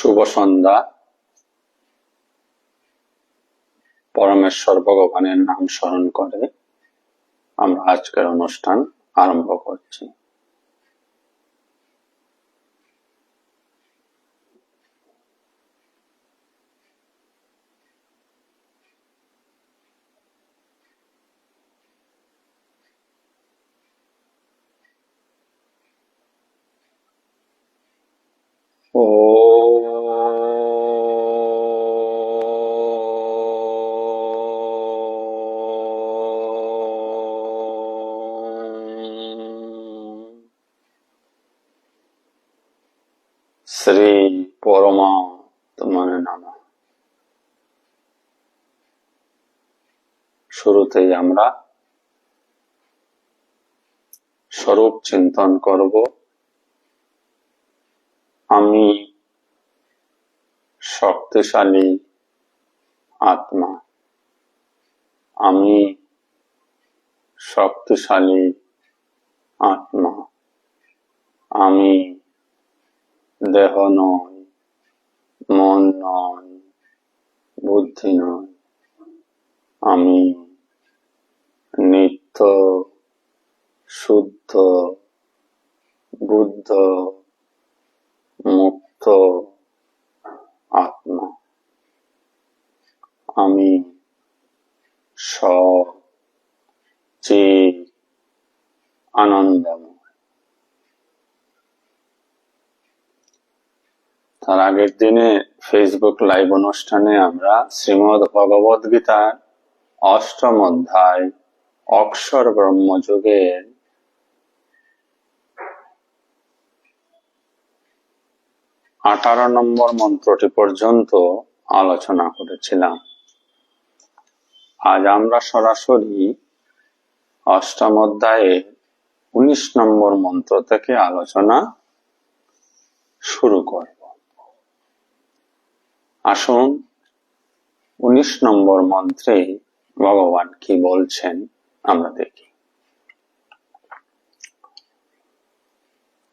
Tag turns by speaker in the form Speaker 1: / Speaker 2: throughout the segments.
Speaker 1: শুভ সন্ধ্যা। পরমেশ্বর ভগবানের নাম স্মরণ করে আমরা আজকের অনুষ্ঠান আরম্ভ করছি। শ্রী পরমাত্মনে নমঃ। শুরুতেই আমরা স্বরূপ চিন্তন করব। আমি শক্তিশালী আত্মা, আমি শক্তিশালী আত্মা, আমি দেহ নয়, মন নয়, বুদ্ধি নয়, আমি নিত্য শুদ্ধ বুদ্ধ মুক্ত আত্মা, আমি সচিৎ আনন্দময়। তার আগের দিনে ফেসবুক লাইভ অনুষ্ঠানে আমরা শ্রীমদ্ ভগবদ গীতার ৮ম অধ্যায় অক্ষর ব্রহ্মযোগের ১৮ নম্বর মন্ত্রটি পর্যন্ত আলোচনা করেছিলাম। আজ আমরা সরাসরি ৮ম অধ্যায়ে ১৯ নম্বর মন্ত্র থেকে আলোচনা শুরু করব। আসুন ১৯ নম্বর মন্ত্রে ভগবান কি বলছেন আমরা দেখি।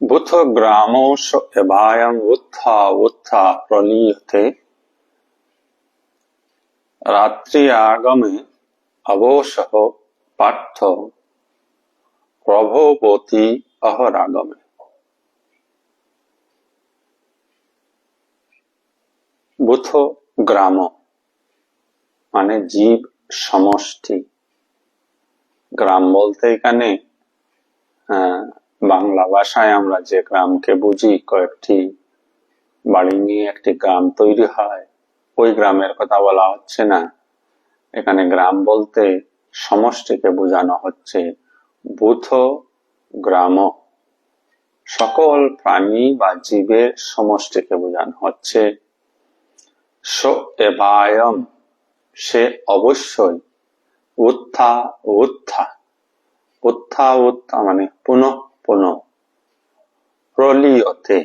Speaker 1: বুথ গ্রামোশ এবায়ং উত্থা উত্থা প্রলীয়তে রাত্রি আগমে অবসহ পার্থ প্রভবতি অহরাগমে। বুথ গ্রাম মানে জীব সমষ্টি। গ্রাম বলতে এখানে বাংলা ভাষায় আমরা যে গ্রামকে বুঝি, কয়েকটি বাড়ি নিয়ে একটি গ্রাম তৈরি হয়, ওই গ্রামের কথা বলা হচ্ছে না। এখানে গ্রাম বলতে সমষ্টিকে বোঝানো হচ্ছে। বুথ গ্রাম সকল প্রাণী বা জীবের সমষ্টিকে বোঝানো হচ্ছে। স এবায়ম সে অবশ্যই, উত্থা উত্থা উত্থা উত্থা মানে পুনঃ পুনঃ, প্রলীয়তে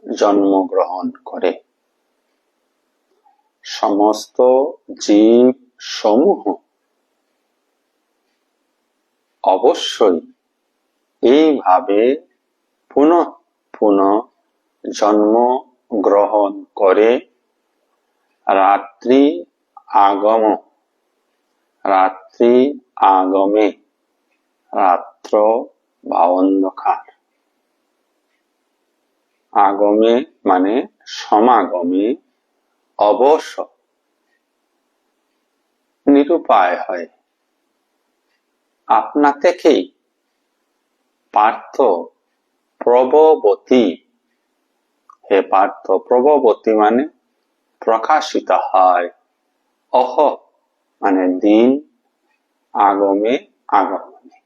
Speaker 1: জন্মগ্রহণ করে। সমস্ত জীব সমূহ অবশ্যই এইভাবে পুনঃ পুনঃ জন্ম গ্রহণ করে। রাত্রি আগম, রাত্রি আগমে, রাত্র বা অন্ধকার, আগমে মানে সমাগমে, অবশ্য নিরুপায় হয়, আপনা থেকেই পার্থ প্রভবতী, হে পার্থ প্রভবতী মানে প্রকাশিত হয়, অহ মানে দিন, আগমে আগমনে।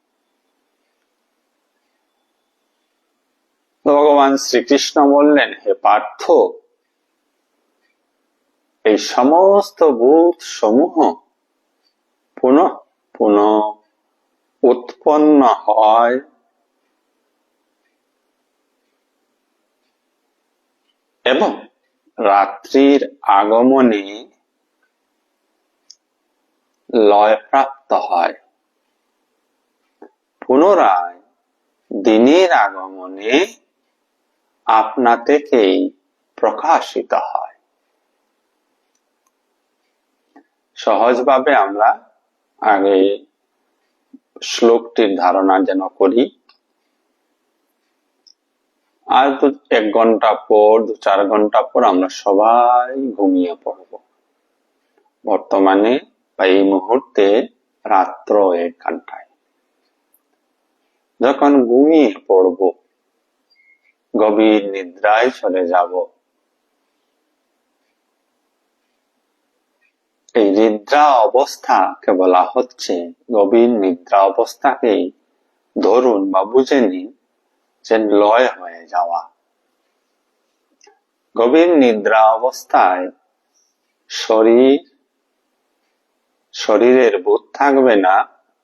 Speaker 1: ভগবান শ্রীকৃষ্ণ বললেন, হে পার্থ, এই সমস্ত ভূত সমূহ পুনঃ পুনঃ উৎপন্ন হয় এবং রাত্রির আগমনে লয়প্রাপ্ত হয়, পুনরায় দিনের আগমনে আপনা থেকেই প্রকাশিত হয়। সহজভাবে আমরা আগে শ্লোকটির ধারণা যেন করি। আর 1 ঘন্টা পর 2-4 ঘন্টা পর আমরা সবাই ঘুমিয়ে পড়ব। বর্তমানে বা এই মুহূর্তে রাত্র 1 ঘন্টায়। যখন ঘুমিয়ে পড়ব, গভীর নিদ্রায় চলে যাব, এই নিদ্রা অবস্থাকে বলা হচ্ছে, গভীর নিদ্রা অবস্থাকেই ধরুন বা বুঝে নিন যে লয় হয়ে যাওয়া। গভীর নিদ্রা অবস্থায় শরীরের বোধ থাকবে না,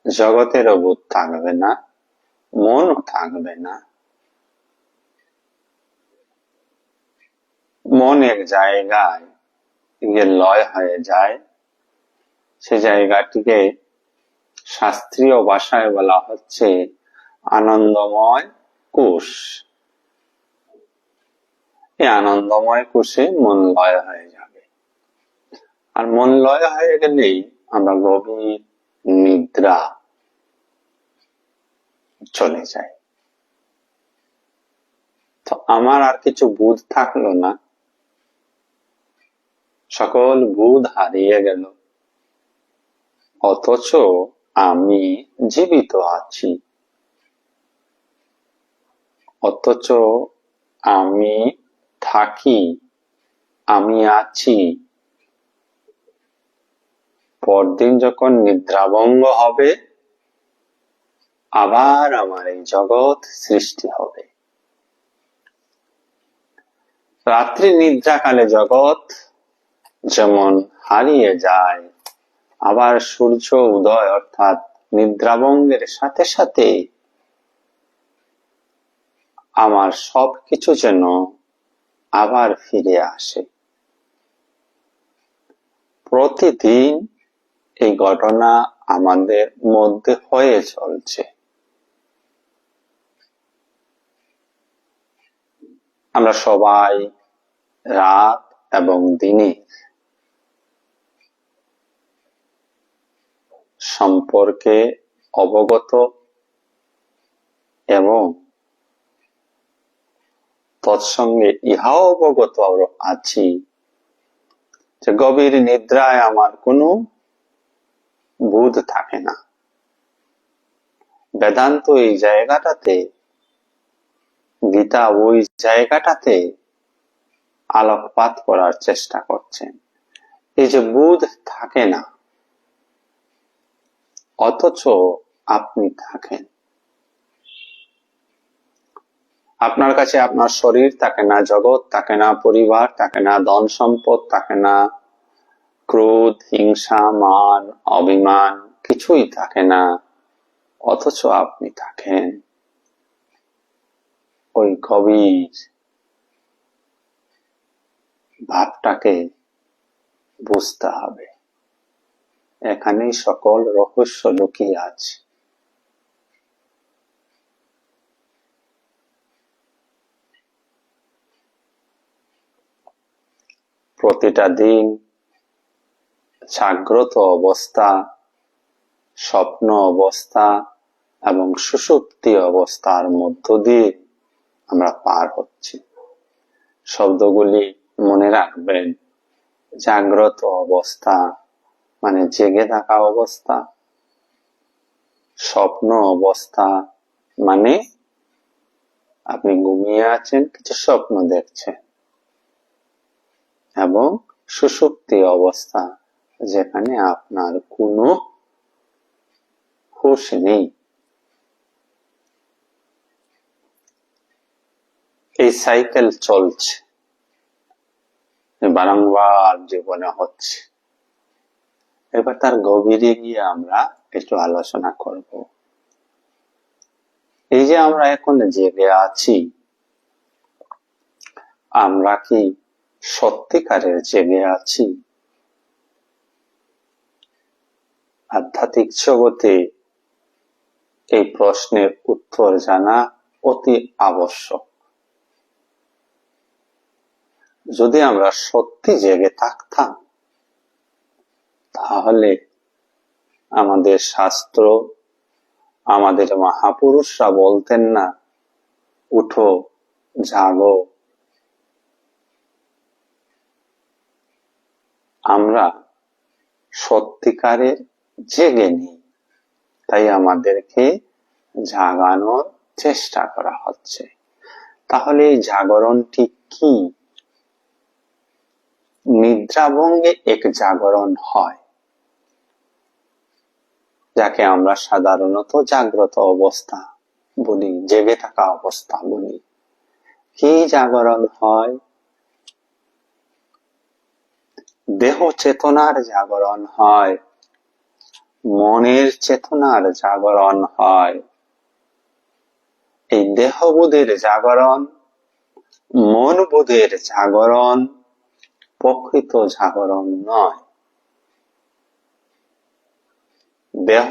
Speaker 1: জগতেরও বোধ থাকবে না, মনও থাকবে না। মন এক জায়গায় গিয়ে লয় হয়ে যায়। সে জায়গাটিকে শাস্ত্রীয় ভাষায় বলা হচ্ছে আনন্দময় কোষ। এই আনন্দময় কোষে মন লয় হয়ে যাবে। আর মন লয় হয়ে গেলেই আমরা গভীর নিদ্রা চলে যাই। তো আমার আর কিছু বোধ থাকলো না, সকল বোধ হারিয়ে গেল, অথচ আমি জীবিত আছি, অথচ আমি থাকি, আমি আছি। পরদিন যখন নিদ্রাভঙ্গ হবে, আবার আমার এই জগৎ সৃষ্টি হবে। রাত্রি নিদ্রাকালে জগৎ যেমন হারিয়ে যায়, আবার সূর্য উদয় অর্থাৎ নিদ্রাভঙ্গের সাথে সাথে আমার সবকিছু যেন আবার ফিরে আসে। প্রতিদিন এই ঘটনা আমাদের মধ্যে হয়ে চলছে। আমরা সবাই রাত এবং দিনের সম্পর্কে অবগত এবং তৎসঙ্গে ইহাও অবগত আছি যে গভীর নিদ্রায় আমার কোনো বোধ থাকে না। বেদান্ত এই জায়গাটাতে, গীতা ওই জায়গাটাতে আলোকপাত করার চেষ্টা করছেন। এই যে বোধ থাকে না, অথচ আপনি থাকেন। আপনার কাছে আপনার শরীর থাকে না, জগৎ থাকে না, পরিবার থাকে না, ধন সম্পদ থাকে না, ক্রোধ, হিংসা, মান, অভিমান কিছুই থাকে না, অথচ আপনি থাকেন। ওই গভীর ভাবটাকে বুঝতে হবে। এখানেই সকল রহস্য লুকিয়ে আছে। প্রতিটা দিন জাগ্রত অবস্থা, স্বপ্ন অবস্থা এবং সুষুপ্তি অবস্থার মধ্য দিয়ে আমরা পার হচ্ছি। শব্দগুলি মনে রাখবেন। জাগ্রত অবস্থা মানে জেগে থাকা অবস্থা, স্বপ্ন অবস্থা মানে আপনি ঘুমিয়ে আছেন, কিছু স্বপ্ন দেখছেন, এবং সুষুপ্তি অবস্থা যেখানে আপনার কোনো হুঁশ নেই। এই সাইকেল চলছে, বারংবার জীবনে হচ্ছে। এবার তার গভীরে গিয়ে আমরা একটু আলোচনা করব। এই যে আমরা এখন জেগে আছি, আমরা কি সত্যিকারের জেগে আছি? আধ্যাত্মিক জগতে এই প্রশ্নের উত্তর জানা অতি আবশ্যক। যদি আমরা সত্যি জেগে থাকতাম, তাহলে আমাদের শাস্ত্র, আমাদের মহাপুরুষরা বলতেন না, উঠো, জাগো। আমরা সত্যিকারের জেগে নেই, তাই আমাদেরকে জাগানোর চেষ্টা করা হচ্ছে। তাহলে এই জাগরণটি কি? নিদ্রাভঙ্গে এক জাগরণ হয়, যাকে আমরা সাধারণত জাগ্রত অবস্থা বলি, জেগে থাকা অবস্থা বলি। কি জাগরণ হয়? দেহ চেতনার জাগরণ হয়, মনের চেতনার জাগরণ হয়। এই দেহবোধের জাগরণ, মন বোধের জাগরণ প্রকৃত জাগরণ নয়। দেহ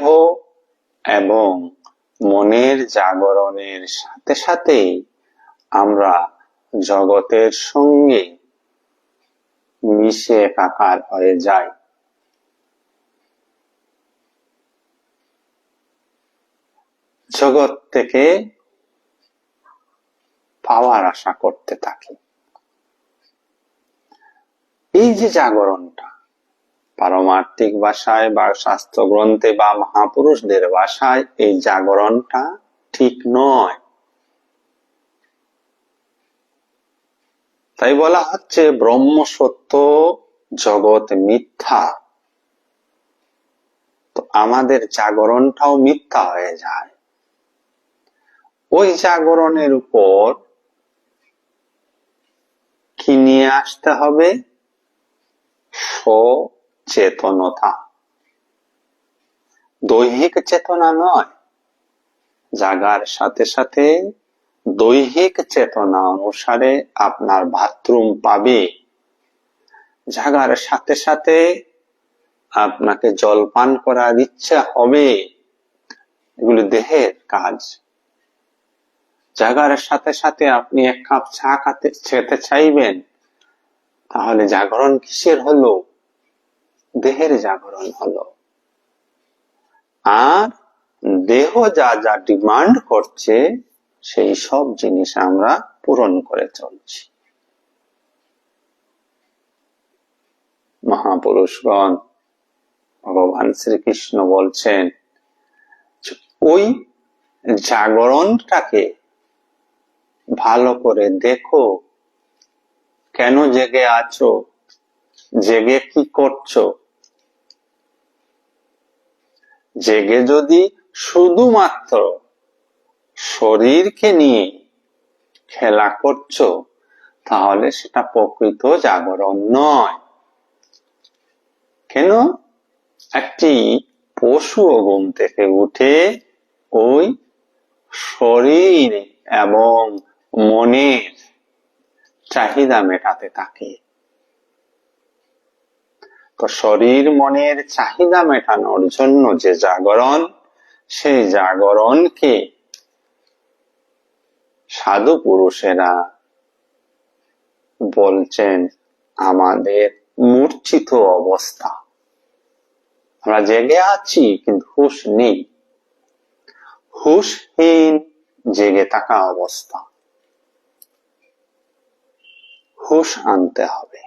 Speaker 1: এবং মনের জাগরণের সাথে সাথে আমরা জগতের সঙ্গে মিশে একাকার হয়ে যাই। জগৎ থেকে পাওয়ার আশা করতে থাকি। এই যে জাগরণটা, পারমার্থিক ভাষায় বা শাস্ত্র গ্রন্থে বা মহাপুরুষদের ভাষায় এই জাগরণটা ঠিক নয়। তাই বলা হচ্ছে ব্রহ্ম সত্য, জগৎ মিথ্যা। তো আমাদের জাগরণটাও মিথ্যা হয়ে যায়। ওই জাগরণের উপর কি নিয়ে আসতে হবে? সচেতনতা, দৈহিক চেতনা নয়। জাগার সাথে সাথে দৈহিক চেতনা অনুসারে আপনার বাথরুম পাবে, জাগার সাথে সাথে আপনাকে জলপান করার ইচ্ছা হবে, এগুলো দেহের কাজ। জাগার সাথে সাথে আপনি এক কাপ চা খেতে চাইবেন, তাহলে জাগরণ কিসের হলো? দেহের জাগরণ হলো। আর দেহ যা যা ডিমান্ড করছে, সেই সব জিনিস আমরা পূরণ করে চলছি। মহাপুরুষগণ, ভগবান শ্রীকৃষ্ণ বলছেন, ওই জাগরণটাকে ভালো করে দেখো, কেন জেগে আছো, জেগে কি করছো। জেগে যদি শুধুমাত্র শরীরকে নিয়ে খেলা করছো, তাহলে সেটা প্রকৃত জাগরণ নয়। কেন? একটি পশু ঘুম থেকে উঠে ওই শরীর এবং মনের চাহিদা মেটাতে থাকে। তো শরীর মনের চাহিদা মেটানোর জন্য যে জাগরণ, সেই জাগরণকে সাধু পুরুষেরা বলছেন আমাদের মূর্ছিত অবস্থা। আমরা জেগে আছি কিন্তু হুঁশ নেই, হুঁশহীন জেগে থাকা অবস্থা। হুঁশ আনতে হবে,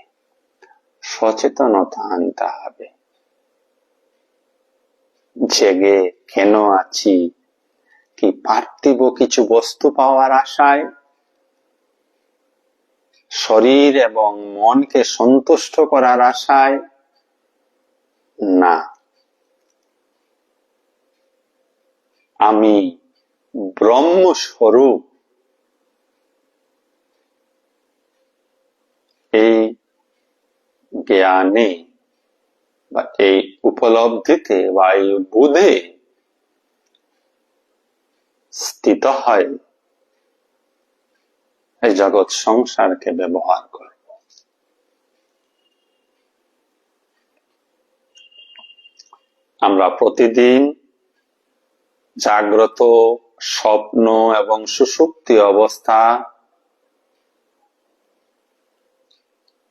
Speaker 1: সচেতনতা আনতে হবে। জেগে কেন আছি? কি পার্থিব কিছু বস্তু পাওয়ার আশায়? শরীর এবং মনকে সন্তুষ্ট করার আশায়? না, আমি ব্রহ্মস্বরূপ, এই জ্ঞানে বা এই উপলব্ধিতে বা এই বোধে স্থিত হয় এই জগৎ সংসারকে ব্যবহার করব। আমরা প্রতিদিন জাগ্রত, স্বপ্ন এবং সুষুপ্তি অবস্থা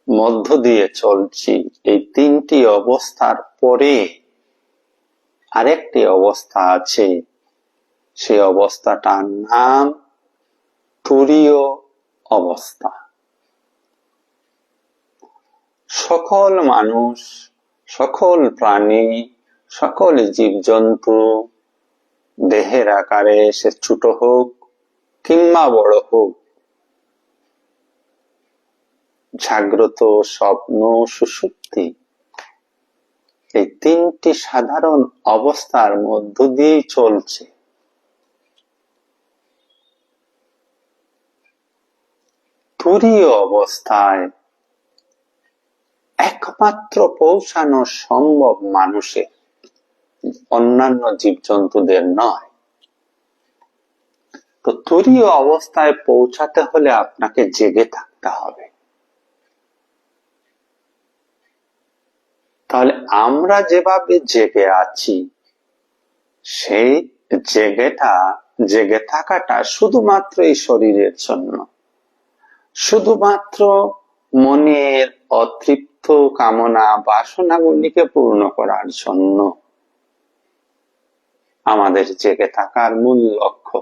Speaker 1: মধ্য দিয়ে চলছি, এই তিনটি অবস্থার পরে আরেকটি অবস্থা আছে, সেই অবস্থাটার নাম তুরীয় অবস্থা। সকল মানুষ, সকল প্রাণী, সকল জীবজন্তু দেহের আকারে সে ছোট হোক কিংবা বড় হোক, জাগ্রত, স্বপ্ন, সুষুপ্তি, এই তিনটি সাধারণ অবস্থার মধ্য দিয়েই চলছে। তুরীয় অবস্থায় একমাত্র পৌঁছানো সম্ভব মানুষের, অন্যান্য জীবজন্তুদের নয়। তো তুরীয় অবস্থায় পৌঁছাতে হলে আপনাকে জেগে থাকতে হবে। তাহলে আমরা যেভাবে জেগে আছি, সেই জেগে থাকাটা শুধুমাত্র এই শরীরের জন্য, শুধুমাত্র মনের অতৃপ্ত কামনা বাসনাগুলিকে পূর্ণ করার জন্য আমাদের জেগে থাকার মূল লক্ষ্য।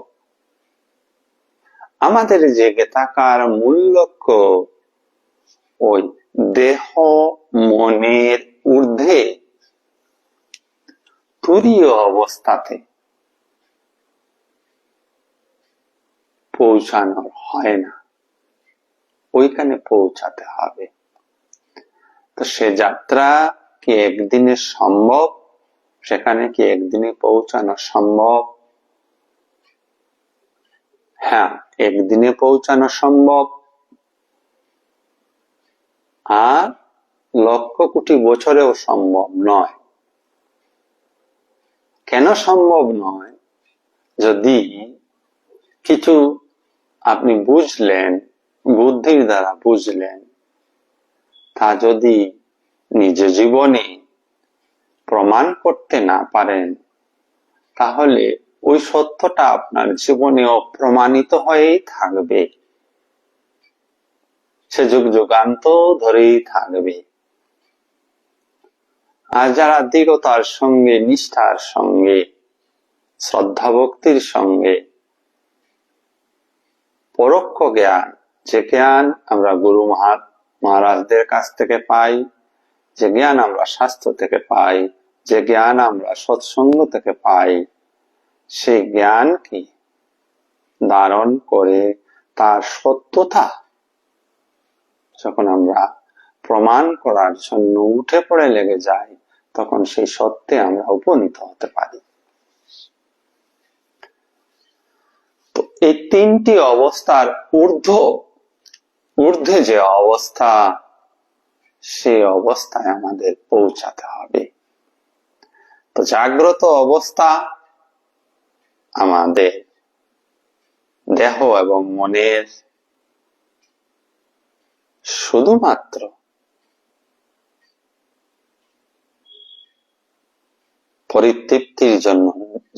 Speaker 1: আমাদের জেগে থাকার মূল লক্ষ্য ওই দেহ মনের ঊর্ধ্বে তুরীয় অবস্থাতে পৌঁছানোর হয় না, ওইখানে পৌঁছাতে হবে। তো সে যাত্রা কি একদিনে সম্ভব? সেখানে কি একদিনে পৌঁছানো সম্ভব? হ্যাঁ, একদিনে পৌঁছানো সম্ভব, আর লক্ষ কোটি বছরেও সম্ভব নয়। কেন সম্ভব নয়? যদি কিছু আপনি বুঝলেন, বুদ্ধির দ্বারা বুঝলেন, তা যদি নিজ জীবনে প্রমাণ করতে না পারেন, তাহলে ওই সত্যটা আপনার জীবনে অপ্রমাণিত হয়েই থাকবে, সে যুগ যুগান্তর ধরেই থাকবে। আর যারা দৃঢ়তার সঙ্গে, নিষ্ঠার সঙ্গে, শ্রদ্ধা ভক্তির সঙ্গে পরোক্ষ জ্ঞান, যে জ্ঞান আমরা গুরু মহারাজদের কাছ থেকে পাই, যে জ্ঞান আমরা শাস্ত্র থেকে পাই, যে জ্ঞান আমরা সৎসঙ্গ থেকে পাই, সেই জ্ঞানকে ধারণ করে তার সত্যতা যখন আমরা প্রমাণ করার জন্য উঠে পড়ে লেগে যাই, তখন সেই সত্যে আমরা উপনীত হতে পারি। তো এই তিনটি অবস্থার ঊর্ধ্বে যে অবস্থা, সেই অবস্থায় আমাদের পৌঁছাতে হবে। তো জাগ্রত অবস্থা আমাদের দেহ এবং মনের শুধুমাত্র পরিতৃপ্তির জন্য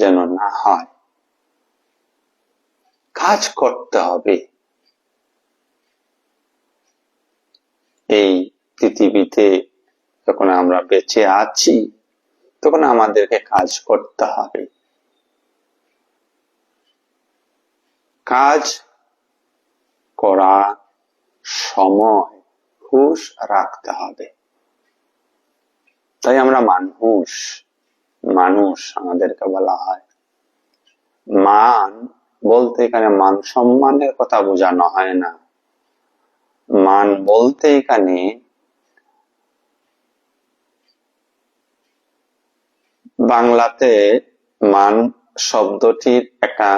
Speaker 1: যেন না হয়, কাজ করতে হবে। এই পৃথিবীতে যখন আমরা বেঁচে আছি, তখন আমাদেরকে কাজ করতে হবে। কাজ করা সময় হুঁশ রাখতে হবে। তাই আমরা মানুষ আমাদেরকে বলা হয়। মান বলতে এখানে মান সম্মানের কথা বোঝানো হয় না। মান বলতে এখানে বাংলাতে মান শব্দটির একটা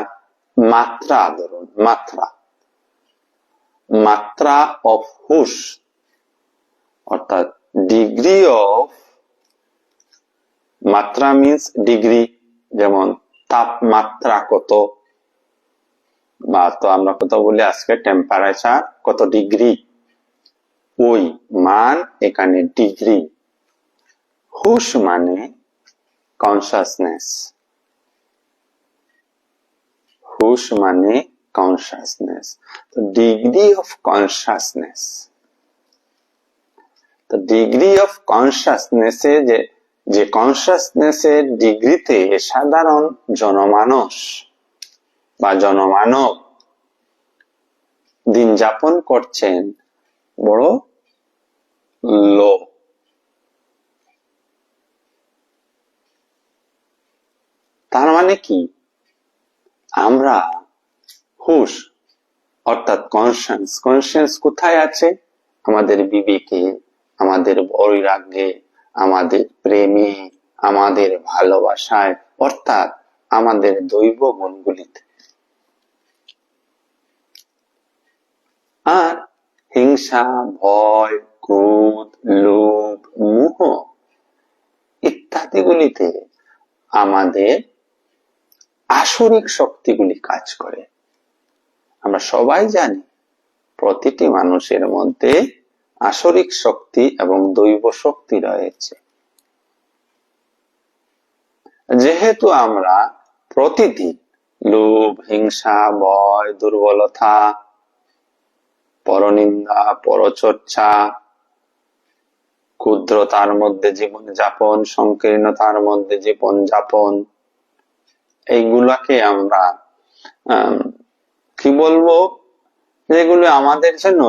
Speaker 1: মাত্রা, ধরুন মাত্রা অফ হুশ, অর্থাৎ ডিগ্রি অফ, মাত্রা মিন্স ডিগ্রি, যেমন তাপমাত্রা কত, বা তো আমরা কত বলি আজকে টেম্পারেচার কত ডিগ্রি, ওই মান এখানে ডিগ্রি। হুশ মানে কনসাসনেস, হুশ মানে কনসাসনেস। তো ডিগ্রি অফ কনসাসনেস, তো ডিগ্রি অফ কনসাসনেসে যে কনসাসনেসের ডিগ্রিতে সাধারণ জনমানস বা জনমানব দিন যাপন করছেন বড় লো। তার মানে কি, আমরা হুশ অর্থাৎ কনসিয়াস কোথায় আছে? আমাদের বিবেকে, আমাদের বৈরাগ্যে, আমাদের প্রেমে, আমাদের ভালোবাসায়, অর্থাৎ আমাদের দৈব গুণগুলিতে। আর হিংসা, ভয়, ক্রোধ, লোভ, মোহ ইত্যাদিগুলিতে আমাদের আসরিক শক্তিগুলি কাজ করে। আমরা সবাই জানি প্রতিটি মানুষের মধ্যে আসরিক শক্তি এবং দৈব শক্তি রয়েছে। যেহেতু আমরা প্রতিদিন লোভ, হিংসা, ভয়, দুর্বলতা, পরনিন্দা, পরচর্চা, ক্ষুদ্রতার মধ্যে জীবন যাপন, সংকীর্ণতার মধ্যে জীবন যাপন, এইগুলাকে আমরা কি বলবো, যেগুলো আমাদের জন্য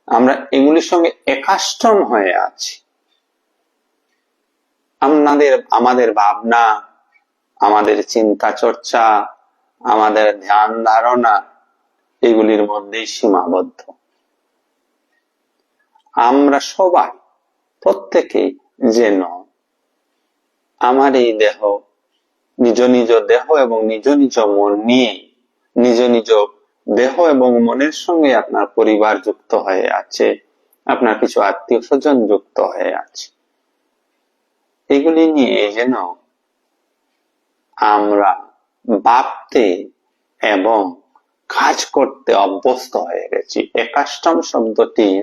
Speaker 1: আমরা এগুলির সঙ্গে একাষ্টম হয়ে আছি। আমাদের ভাবনা, আমাদের চিন্তা চর্চা, আমাদের ধ্যান ধারণা এগুলির মধ্যেই সীমাবদ্ধ। আমরা সবাই প্রত্যেকে যেন আমার এই দেহ, নিজ নিজ দেহ এবং নিজ নিজ মন নিয়ে, নিজ নিজ দেহ এবং মনের সঙ্গে আপনার পরিবার যুক্ত হয়ে আছে, আপনার কিছু আত্মীয় স্বজন যুক্ত হয়ে আছে, এগুলি নিয়ে যেন আমরা ভাবতে এবং কাজ করতে অভ্যস্ত হয়ে গেছি। একাষ্টম শব্দটির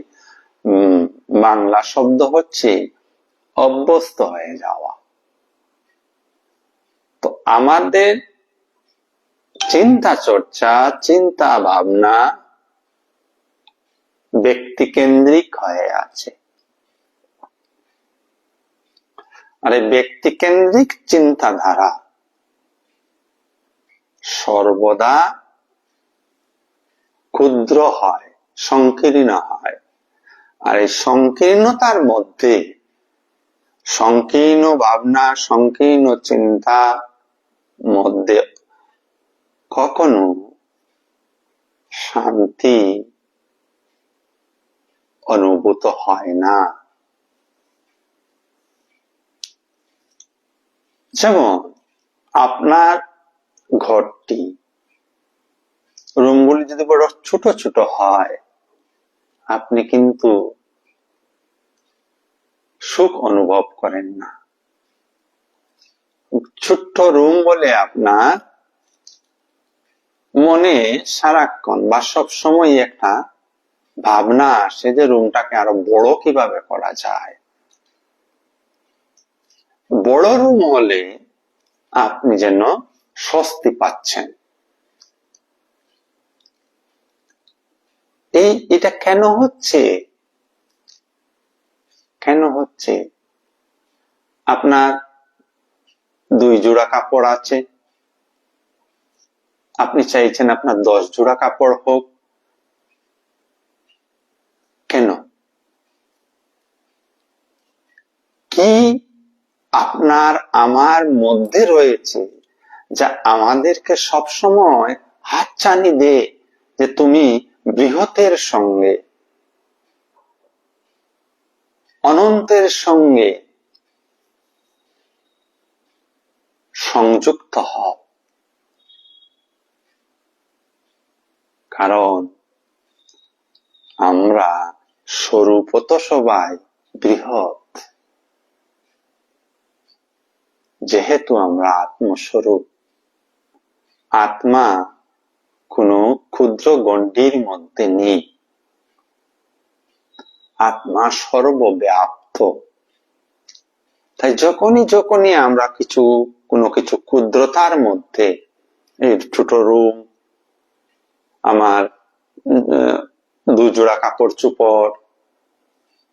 Speaker 1: বাংলা শব্দ হচ্ছে অভ্যস্ত হয়ে যাওয়া। তো আমাদের চিন্তা চর্চা, চিন্তা ভাবনা ব্যক্তিকেন্দ্রিক হয়ে আছে। আর এই ব্যক্তিকেন্দ্রিক চিন্তাধারা সর্বদা ক্ষুদ্র হয়, সংকীর্ণ হয়। আর এই সংকীর্ণতার মধ্যে সংকীর্ণ ভাবনা, সংকীর্ণ চিন্তা মধ্যে কখনো শান্তি অনুভূত হয় না। যেমন আপনার ঘরটি, রুমগুলি যদি বড় ছোট ছোট হয়, আপনি কিন্তু সুখ অনুভব করেন না। ছোট্ট রুম বলে আপনার মনে সারাক্ষণ বা সব সময় একটা ভাবনা আসে যে রুমটাকে আরো বড় কিভাবে করা যায়। বড় রুম হলে আপনি যেন স্বস্তি পাচ্ছেন। এটা কেন হচ্ছে? আপনার 2 জোড়া কাপড় আছে, আপনি চাইছেন আপনার 10 জোড়া কাপড় হোক। কেন? কি আপনার আমার মধ্যে রয়েছে যা আমাদেরকে সবসময় হাতছানি দেয় যে তুমি বৃহতের সঙ্গে, অনন্তের সঙ্গে সংযুক্ত হও। কারণ আমরা স্বরূপত সবাই বৃহৎ, যেহেতু আমরা আত্মস্বরূপ। আত্মা কোনো ক্ষুদ্র গণ্ডির মধ্যে নেই, আত্মা সর্বব্যাপ্ত। তাই যখনই আমরা কোনো কিছু ক্ষুদ্রতার মধ্যে, এই ছোট রুম, আমার 2 জোড়া কাপড় চোপড়,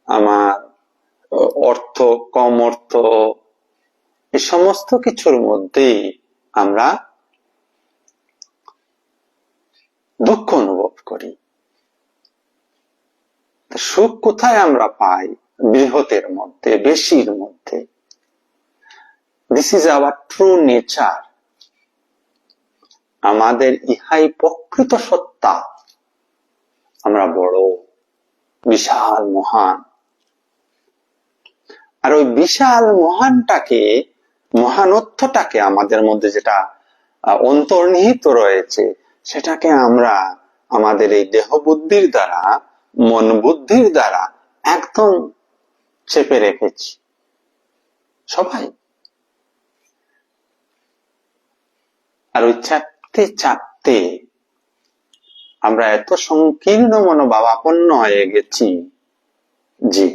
Speaker 1: আমার অর্থ, কম অর্থ, এই সমস্ত কিছুর মধ্যেই আমরা দুঃখ অনুভব করি। সুখ কোথায় আমরা পাই? বৃহতের মধ্যে, বেশির মধ্যে। This is our true nature. আমাদের ইহাই প্রকৃত সত্তা। আমরা বড়, বিশাল, মহান। আর ওই বিশাল মহানটাকে, মহানত্বটাকে আমাদের মধ্যে যেটা অন্তর্নিহিত রয়েছে, সেটাকে আমরা আমাদের এই দেহ বুদ্ধির দ্বারা, মন বুদ্ধির দ্বারা একদম চেপে রেখেছি সবাই। আর ওই চাপতে চাপতে আমরা এত সংকীর্ণ মনোভাবাপন্ন হয়ে গেছি যে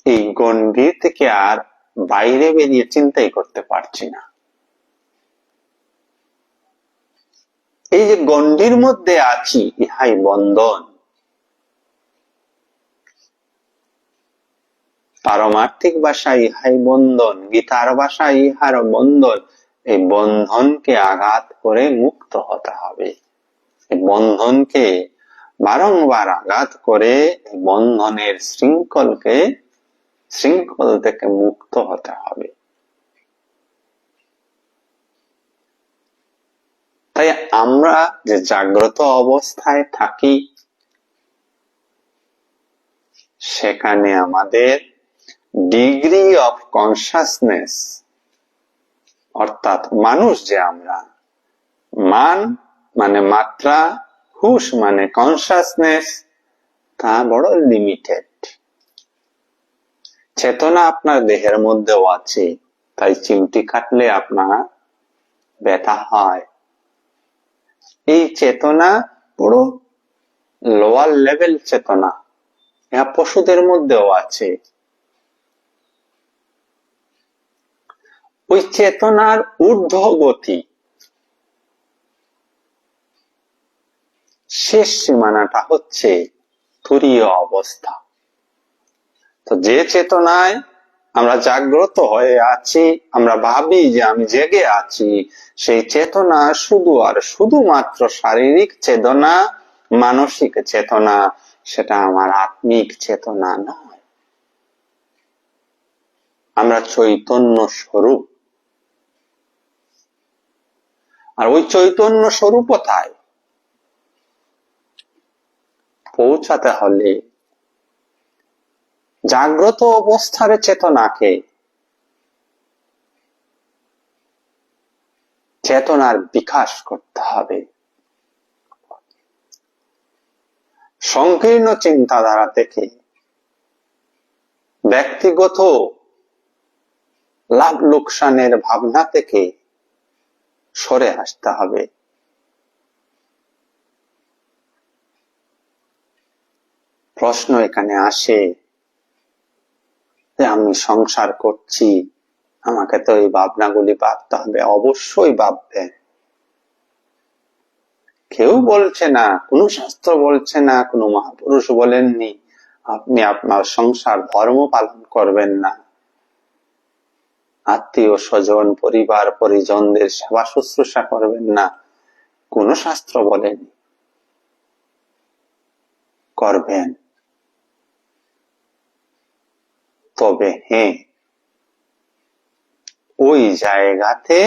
Speaker 1: এই গণ্ডির থেকে আর বাইরে বেরিয়ে চিন্তাই করতে পারছি না। এই যে গণ্ডির মধ্যে আছি, ইহাই বন্ধন। পারমার্থিক ভাষায় ইহাই বন্ধন, গীতার ভাষায় ইহার বন্ধন। এই বন্ধনকে আঘাত করে মুক্ত হতে হবে। এই বন্ধনকে বারংবার আঘাত করে বন্ধনের শৃঙ্খল থেকে মুক্ত হতে হবে। তাই আমরা যে জাগ্রত অবস্থায় থাকি, সেখানে আমাদের ডিগ্রি অফ কনসাসনেস, অর্থাৎ মানুষ যে আমরা, মান মানে মাত্রা, হুশ মানে কনসাসনেস, তা বড় লিমিটেড। চেতনা আপনার দেহের মধ্যেও আছে, তাই চিমটি কাটলে আপনার ব্যথা হয়। এই চেতনা পুরো লোয়ার লেভেল চেতনা, ইহা পশুদের মধ্যেও আছে। ওই চেতনার ঊর্ধ্বগতি, শেষ সীমানাটা হচ্ছে তুরীয় অবস্থা। তো যে চেতনায় আমরা জাগ্রত হয়ে আছি, আমরা ভাবি যে আমি জেগে আছি, সেই চেতনা শুধু আর শুধুমাত্র শারীরিক চেতনা, মানসিক চেতনা, সেটা আমার আত্মিক চেতনা নয়। আমরা চৈতন্য স্বরূপ। আর ওই চৈতন্য স্বরূপতায় পৌঁছাতে হলে জাগ্রত অবস্থার চেতনাকে চেতনার বিকাশ করতে হবে। সংকীর্ণ চিন্তাধারা থেকে ব্যক্তিগত লাভ লোকসানের ভাবনা থেকে সরে আসতে হবে। প্রশ্ন এখানে আসে যে আমি সংসার করছি, আমাকে তো এই ভাবনাগুলি ভাবতে হবে। অবশ্যই ভাববেন। কেউ বলছে না, কোন শাস্ত্র বলছে না, কোন মহাপুরুষ বলেননি আপনি আপনার সংসার ধর্ম পালন করবেন না, আত্মীয় স্বজন পরিবার পরিজনদের সেবা শুশ্রূষা করবেন না। কোন শাস্ত্র বলেনি। করবেন, তবে হ্যাঁ, ওই জায়গাতে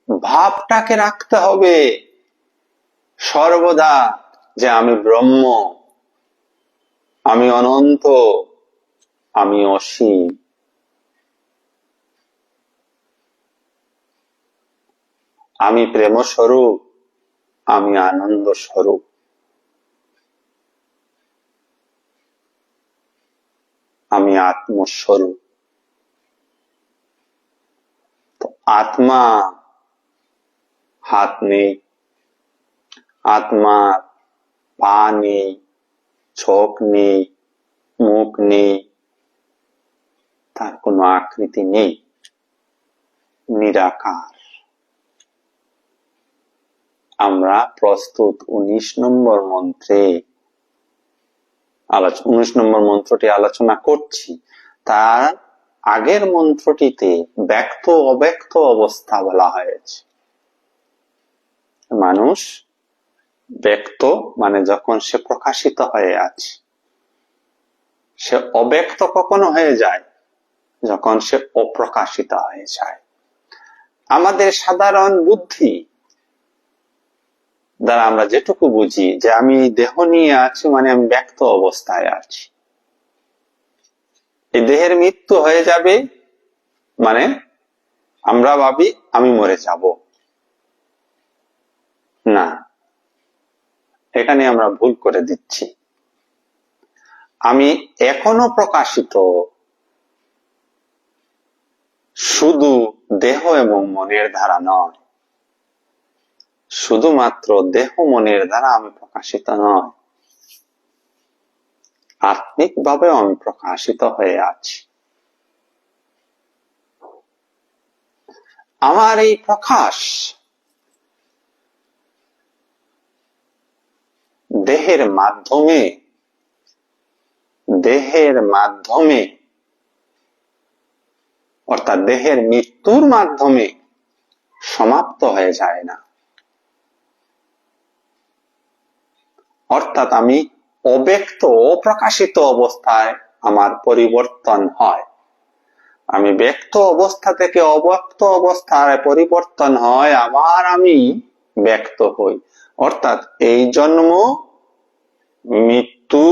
Speaker 1: ভাবটাকে রাখতে হবে সর্বদা যে আমি ব্রহ্ম, আমি অনন্ত, আমি অসীম। আমি প্রেম স্বরূপ, আমি আনন্দ স্বরূপ। আমি আত্মস্বরূপ। তো আত্মা হাত নেই, আত্মার পা নেই, চোখ নেই, মুখ নেই, তার কোনো আকৃতি নেই, নিরাকার। আমরা প্রস্তুত 19 নম্বর মন্ত্রে 19 নম্বর মন্ত্রটি আলোচনা করছি, তার আগের মন্ত্রটিতে ব্যক্ত অব্যক্ত অবস্থা বলা হয়েছে। মানুষ ব্যক্ত মানে যখন সে প্রকাশিত হয়ে আছে, সে অব্যক্ত কখনো হয়ে যায় যখন সে অপ্রকাশিত হয়ে যায়। আমাদের সাধারণ বুদ্ধি দ্বারা আমরা যেটুকু বুঝি যে আমি দেহ নিয়ে আছি মানে আমি ব্যক্ত অবস্থায় আছি, এই দেহের মৃত্যু হয়ে যাবে মানে আমরা ভাবি আমি মরে যাব। না, এখানে আমরা ভুল করে দিচ্ছি। আমি এখনো প্রকাশিত, শুধু দেহ এবং মনের দ্বারা নয়, শুধুমাত্র দেহ মনের দ্বারা আমি প্রকাশিত নয়, আত্মিক ভাবে আমি প্রকাশিত হয়ে আছি। আমার এই প্রকাশ দেহের মাধ্যমে অর্থাৎ দেহের মৃত্যুর মাধ্যমে সমাপ্ত হয়ে যায় না। অর্থাৎ আমি অব্যক্ত অপ্রকাশিত অবস্থায় আমার পরিবর্তন হয়, আমি ব্যক্ত অবস্থা থেকে অব্যক্ত অবস্থায় পরিবর্তন হয়, আবার আমি ব্যক্ত হই। অর্থাৎ এই জন্ম মৃত্যু,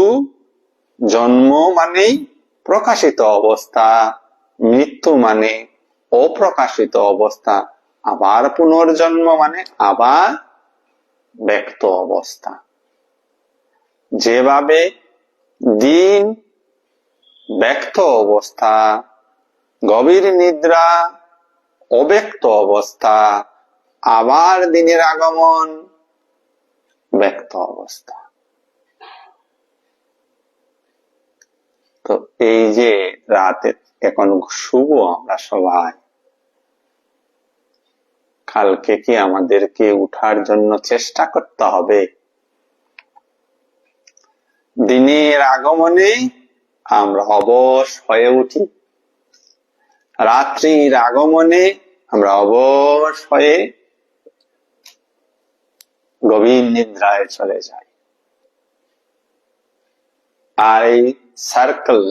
Speaker 1: জন্ম মানেই প্রকাশিত অবস্থা, মৃত্যু মানে অপ্রকাশিত অবস্থা, আবার পুনর্জন্ম মানে আবার ব্যক্ত অবস্থা। যেভাবে দিন ব্যক্ত অবস্থা, গভীর নিদ্রা অব্যক্ত অবস্থা, আবার দিনের আগমন ব্যক্ত অবস্থা। তো এই যে রাতে এখন শুভ আমরা সবাই, কালকে কি আমাদেরকে উঠার জন্য চেষ্টা করতে হবে? দিনের আগমনে আমরা অবশ হয়ে উঠি, রাত্রির আগমনে আমরা অবশ হয়ে গভীর নিদ্রায় চলে যাই। আর এই সার্কেল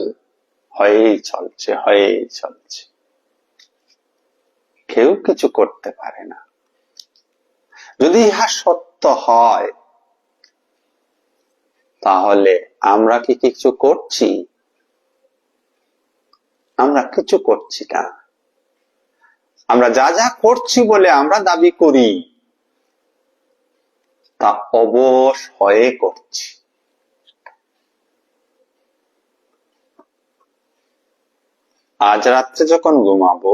Speaker 1: হয়েই চলছে, কেউ কিছু করতে পারে না। যদি ইহা সত্য হয়, তাহলে আমরা কি কিছু করছি? আমরা কিছু করছি না। আমরা যা যা করছি বলে আমরা দাবি করি, তা অবশ হয়ে করছি। আজ রাত্রে যখন ঘুমাবো,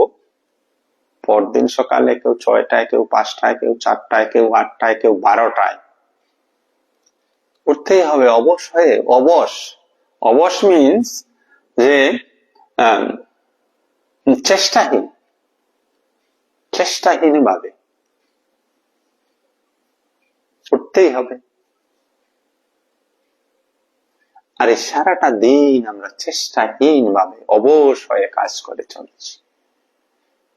Speaker 1: পরদিন সকালে কেউ 6টায়, কেউ 5টায়, কেউ 4টায়, কেউ 8টায়, কেউ 12টায় উঠতেই হবে অবশ হয়ে। অবশ মিন্স যে চেষ্টাহীন ভাবে উঠতেই হবে। আর এই সারাটা দিন আমরা চেষ্টাহীন ভাবে অবশ হয়ে কাজ করে চলছি।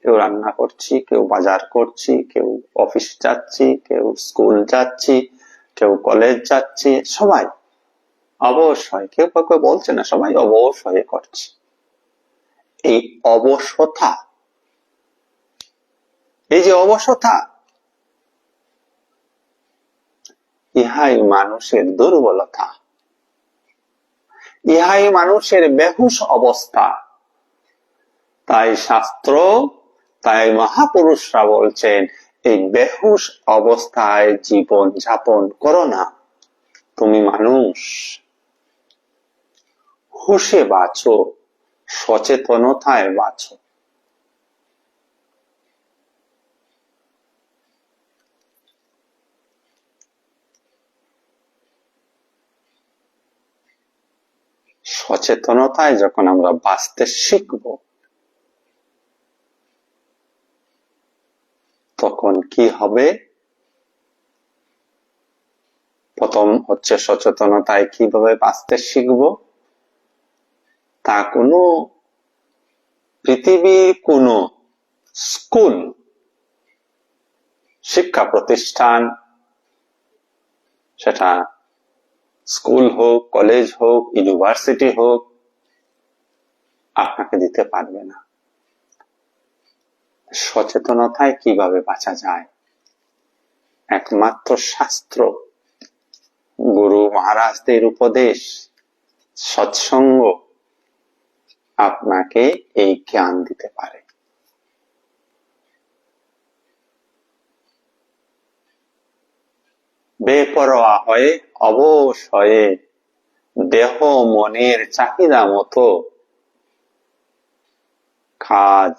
Speaker 1: কেউ রান্না করছি, কেউ বাজার করছি, কেউ অফিস যাচ্ছি, কেউ স্কুল যাচ্ছি, কেউ কলেজ যাচ্ছি, সবাই অবশ হয়। কেউ কাউকে বলছে না, সবাই অবশ হয়ে করছে। এই অবশতা, এই যে অবশতা, ইহাই মানুষের দুর্বলতা, ইহাই মানুষের বেহুশ অবস্থা। তাই শাস্ত্র, তাই মহাপুরুষরা বলছেন, এই বেহুশ অবস্থায় জীবন যাপন করো না। তুমি মানুষ, হুশে বাঁচো, সচেতনতায় বাঁচো। সচেতনতায় যখন আমরা বাঁচতে শিখব, তখন কি হবে? প্রথম প্রথম হচ্ছে সচেতনতায় কিভাবে বাঁচতে শিখব, তা কোনো পৃথিবীর কোনো স্কুল, শিক্ষা প্রতিষ্ঠান, সেটা স্কুল হোক, কলেজ হোক, ইউনিভার্সিটি হোক, আপনাকে দিতে পারবে না। সচেতনতায় কিভাবে বাঁচা যায়, একমাত্র শাস্ত্র, গুরু মহারাজদের উপদেশ, সৎসঙ্গ আপনাকে এই জ্ঞান দিতে পারে। বেপরোয়া হয়ে, অবশ হয়ে, দেহ মনের চাহিদা মতো কাজ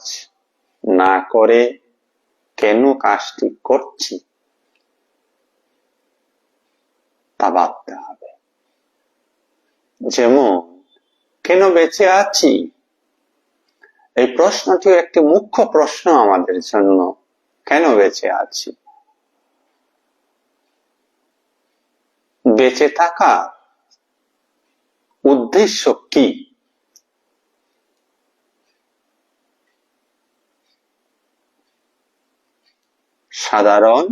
Speaker 1: না করে কেন কাজটি করছি তা ভাবতে হবে। যেমন কেন বেঁচে আছি, এই প্রশ্নটি একটি মুখ্য প্রশ্ন আমাদের জন্য। কেন বেঁচে আছি? বেঁচে থাকা উদ্দেশ্য কি? সাধারণ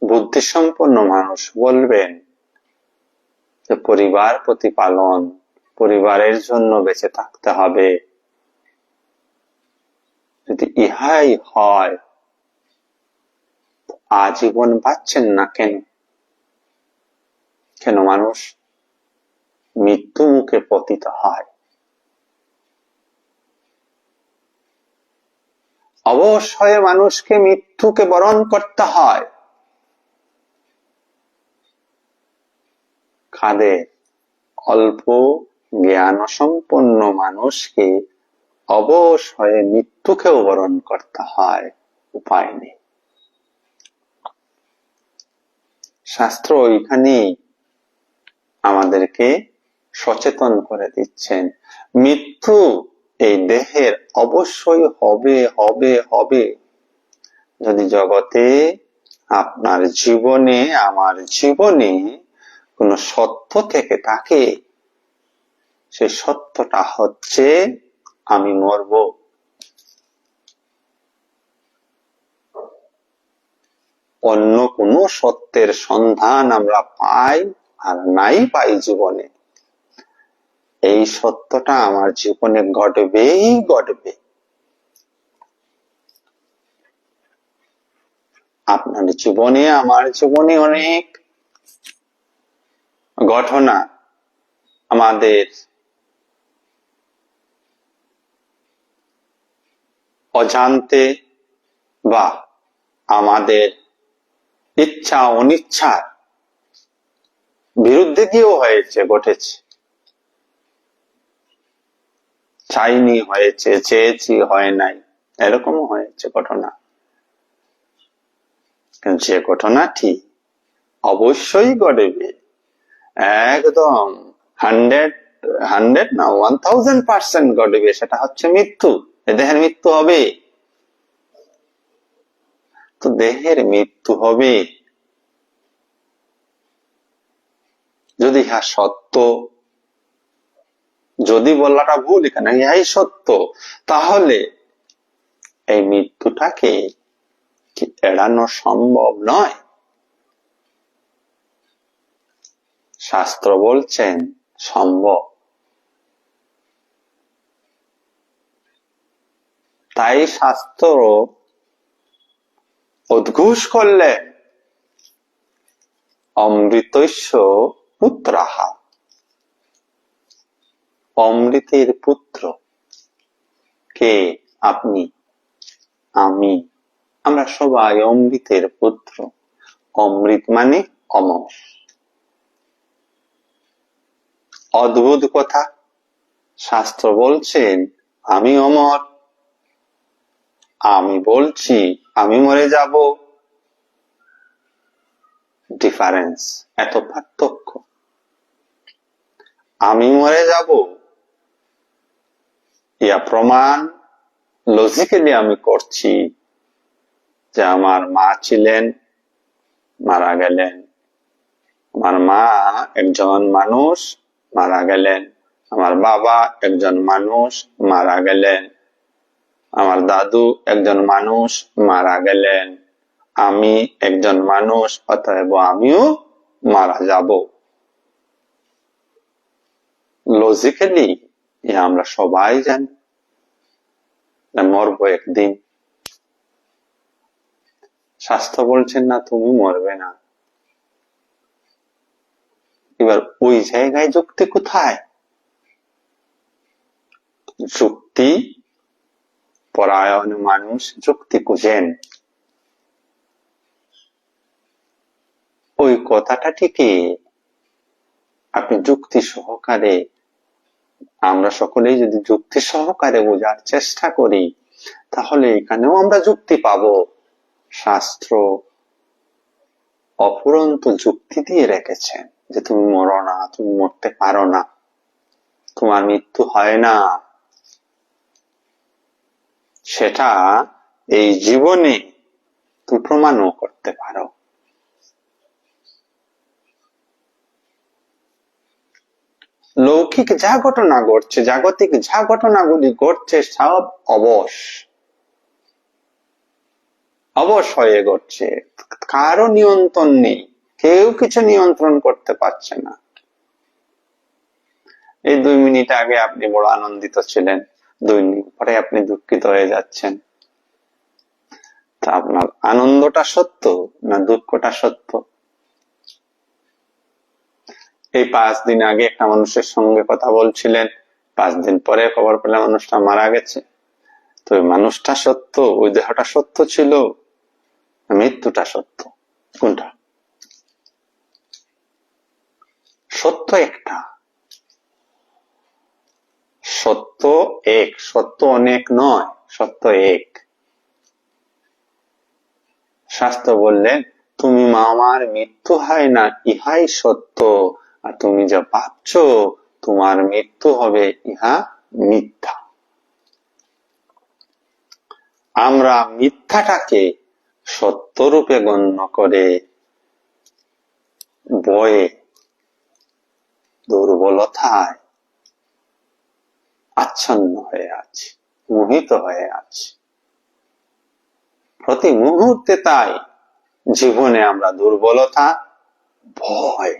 Speaker 1: বুদ্ধিসম্পন্ন মানুষ বলবেন যে পরিবার প্রতিপালন, পরিবারের জন্য বেঁচে থাকতে হবে। যদি ইহাই হয়, আজীবন বাঁচছেন না কেন? কেন মানুষ মৃত্যু মুখে পতিত হয়? অবশ্যই মানুষকে মৃত্যুকে বরণ করতে হয়। কাদের? অল্প জ্ঞান সম্পন্ন মানুষকে অবশ্যই মৃত্যুকেও বরণ করতে হয়, উপায় নেই। শাস্ত্র এখানে আমাদেরকে সচেতন করে দিচ্ছেন, মৃত্যু এই দেহের অবশ্যই হবে হবে হবে। যদি জগতে, আপনার জীবনে, আমার জীবনে কোন সত্য থেকে থাকে, সেই সত্যটা হচ্ছে আমি মরব। অন্য কোনো সত্যের সন্ধান আমরা পাই আর নাই পাই জীবনে, এই সত্যটা আমার জীবনে ঘটবেই ঘটবে। আপনার জীবনে, আমার জীবনে অনেক ঘটনা আমাদের অজান্তে বা আমাদের ইচ্ছা অনিচ্ছার বিরুদ্ধে দিয়েও হয়েছে, ঘটেছে। চাইনি হয়েছে, চেয়েছি হয় নাই, এরকমও হয়েছে ঘটনা। যে ঘটনাটি অবশ্যই ঘটবে, একদম 100 না 1000% ঘটবে, সেটা হচ্ছে মৃত্যু। দেহের মৃত্যু হবে। তো দেহের মৃত্যু হবে, যদি ইহা সত্য, যদি বলাটা ভুল, এখানে ইহাই সত্য, তাহলে এই মৃত্যুটাকে কি এড়ানো সম্ভব নয়? শাস্ত্র বলছেন সম্ভব। তাই শাস্ত্র উদ্ঘোষ করলেন অমৃতস্য পুত্রাহা, অমৃতের পুত্র কে? আপনি, আমি, আমরা সবাই অমৃতের পুত্র। অমৃত মানে অমর। অদ্ভুত কথা, শাস্ত্র বলছেন আমি অমর, আমি বলছি আমি মরে যাব। ডিফারেন্স, এত পার্থক্য। আমি মরে যাব, ইয়া প্রমাণ লজিক্যালি আমি করছি যে আমার মা ছিলেন, মারা গেলেন, আমার মা একজন মানুষ মারা গেলেন, আমার বাবা একজন মানুষ মারা গেলেন, আমার দাদু একজন মানুষ মারা গেলেন, আমি একজন মানুষ, অতএব আমিও মারা যাব। লজিক্যালি আমরা সবাই জানি মরবো একদিন। শাস্ত্র বলছেন না তুমি মরবে না। এবার ওই জায়গায় যুক্তি কোথায়? যুক্তি পরায়ণ মানুষ যুক্তি খুঁজেন। ওই কথাটা ঠিকই আপনি যুক্তি সহকারে, আমরা সকলেই যদি যুক্তি সহকারে বোঝার চেষ্টা করি তাহলে এখানেও আমরা যুক্তি পাবো। শাস্ত্র অফুরন্ত যুক্তি দিয়ে রেখেছেন যে তুমি মরো না, তুমি মরতে পারো না, তোমার মৃত্যু হয় না। সেটা এই জীবনে তুমি প্রমাণও করতে পারো। লৌকিক যা ঘটনা ঘটছে, জাগতিক যা ঘটনাগুলি ঘটছে সব অবশ হয়ে ঘটছে, কারো নিয়ন্ত্রণ নেই, কেউ কিছু নিয়ন্ত্রণ করতে পারছে না। এই 2 মিনিট আগে আপনি বড় আনন্দিত ছিলেন, 2 মিনিট পরে আপনি দুঃখিত হয়ে যাচ্ছেন। তা আপনার আনন্দটা সত্য না দুঃখটা সত্য? এই 5 দিন আগে একটা মানুষের সঙ্গে কথা বলছিলেন, 5 দিন পরে খবর পেলে মানুষটা মারা গেছে। তো ওই মানুষটা সত্য, ওই দেহটা সত্য ছিল, মৃত্যুটা সত্য? কোনটা সত্য? একটা সত্য, এক সত্য, অনেক নয়, সত্য এক। শাস্ত্র বললেন তুমি আমার মৃত্যু হয় না, ইহাই সত্য, আর তুমি যা ভাবছ তোমার মৃত্যু হবে, ইহা মিথ্যা। আমরা মিথ্যাটাকে সত্য রূপে গণ্য করে ভয়ে, দুর্বলতায় আচ্ছন্ন হয়ে আছি, মোহিত হয়ে আছি। প্রতি মুহূর্তে তাই জীবনে আমরা দুর্বলতা, ভয়ে